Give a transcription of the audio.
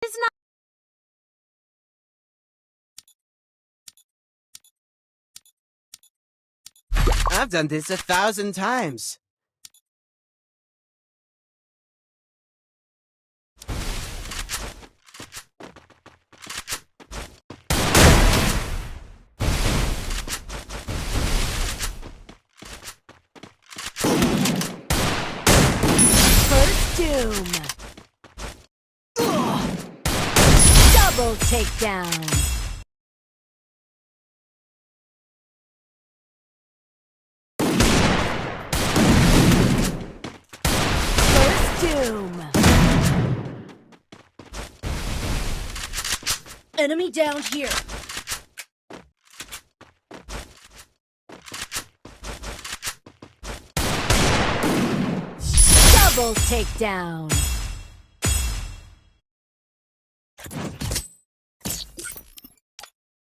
It's not. I've done this 1,000 times. First doom. Double takedown. First doom. Enemy down here. Double takedown.